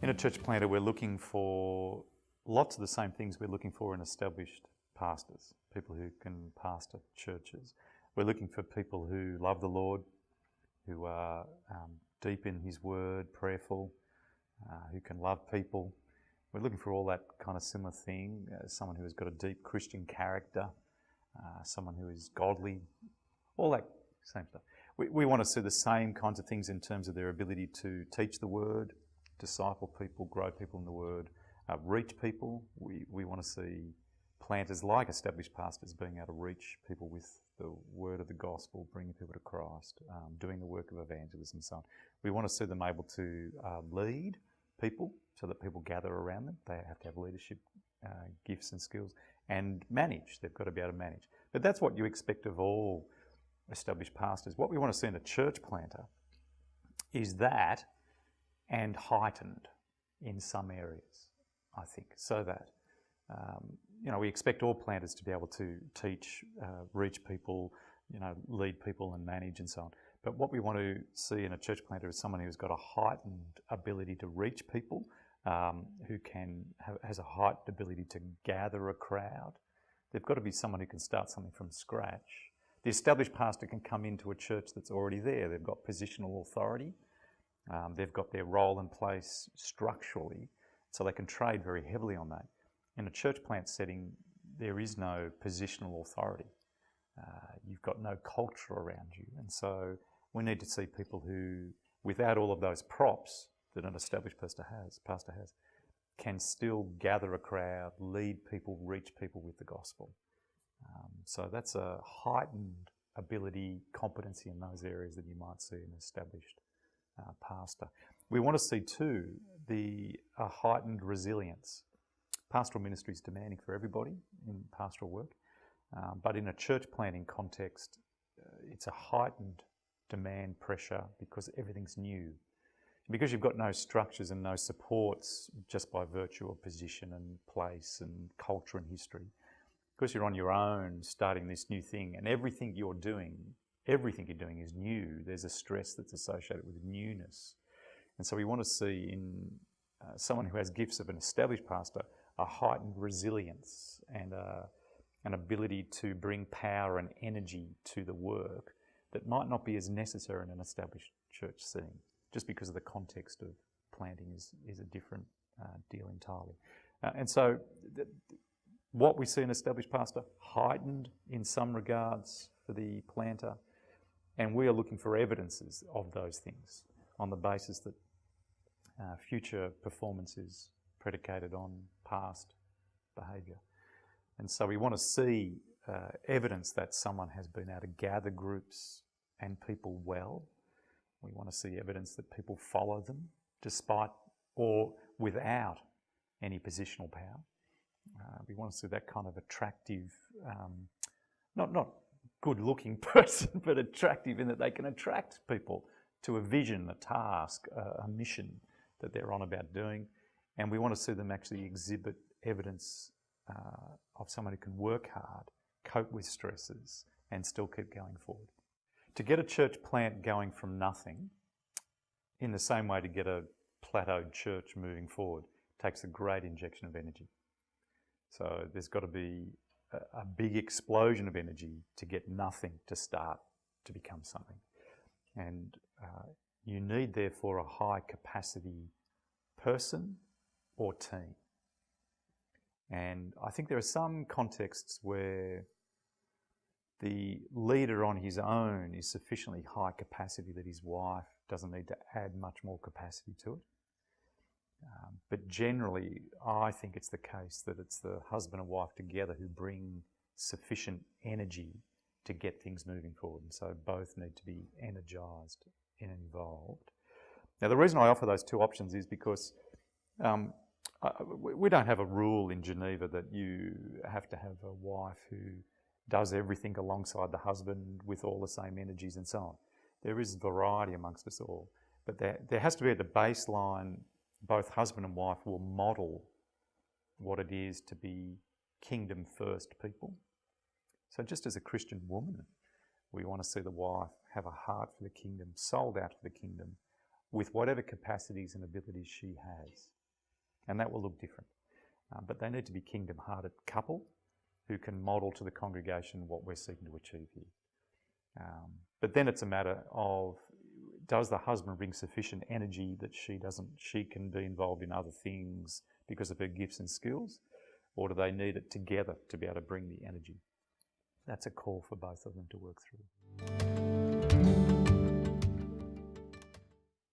In a church planter, we're looking for lots of the same things we're looking for in established pastors, people who can pastor churches. We're looking for people who love the Lord, who are deep in His Word, prayerful, who can love people. We're looking for all that kind of similar thing, someone who has got a deep Christian character, someone who is godly, all that same stuff. We want to see the same kinds of things in terms of their ability to teach the Word, disciple people, grow people in the Word, reach people. We want to see planters like established pastors being able to reach people with the word of the gospel, bringing people to Christ, doing the work of evangelism and so on. We want to see them able to lead people so that people gather around them. They have to have leadership gifts and skills, and manage. They've got to be able to manage. But that's what you expect of all established pastors. What we want to see in a church planter is that, and heightened in some areas, I think, so that we expect all planters to be able to teach, reach people, lead people and manage and so on. But what we want to see in a church planter is someone who's got a heightened ability to reach people, who has a heightened ability to gather a crowd. They've got to be someone who can start something from scratch. The established pastor can come into a church that's already there. They've got positional authority. They've got their role in place structurally, so they can trade very heavily on that. In a church plant setting, there is no positional authority. You've got no culture around you. And so we need to see people who, without all of those props that an established pastor has, can still gather a crowd, lead people, reach people with the gospel. So that's a heightened ability, competency in those areas that you might see in an established pastor. We want to see too a heightened resilience. Pastoral ministry is demanding for everybody in pastoral work, but in a church planting context, it's a heightened demand pressure because everything's new. Because you've got no structures and no supports just by virtue of position and place and culture and history, because you're on your own starting this new thing, and everything you're doing is new. There's a stress that's associated with newness. And so we want to see in someone who has gifts of an established pastor a heightened resilience and an ability to bring power and energy to the work that might not be as necessary in an established church setting, just because of the context of planting is a different deal entirely. And so what we see in an established pastor, heightened in some regards for the planter, and we are looking for evidences of those things on the basis that future performance is predicated on past behaviour. And so we want to see evidence that someone has been able to gather groups and people well. We want to see evidence that people follow them despite or without any positional power. We want to see that kind of attractive, not good-looking person, but attractive in that they can attract people to a vision, a task, a mission that they're on about doing. And we want to see them actually exhibit evidence of someone who can work hard, cope with stresses, and still keep going forward. To get a church plant going from nothing, in the same way to get a plateaued church moving forward, takes a great injection of energy. So there's got to be a big explosion of energy to get nothing to start to become something. And you need, therefore, a high capacity person or team. And I think there are some contexts where the leader on his own is sufficiently high capacity that his wife doesn't need to add much more capacity to it. But generally, I think it's the case that it's the husband and wife together who bring sufficient energy to get things moving forward. And so both need to be energised and involved. Now, the reason I offer those two options is because we don't have a rule in Geneva that you have to have a wife who does everything alongside the husband with all the same energies and so on. There is variety amongst us all. But there has to be at the baseline, both husband and wife will model what it is to be kingdom first people. So just as a Christian woman, we want to see the wife have a heart for the kingdom, sold out for the kingdom, with whatever capacities and abilities she has. And that will look different. But they need to be kingdom-hearted couple who can model to the congregation what we're seeking to achieve here. But then it's a matter of, does the husband bring sufficient energy that she can be involved in other things because of her gifts and skills, or do they need it together to be able to bring the energy? That's a call for both of them to work through.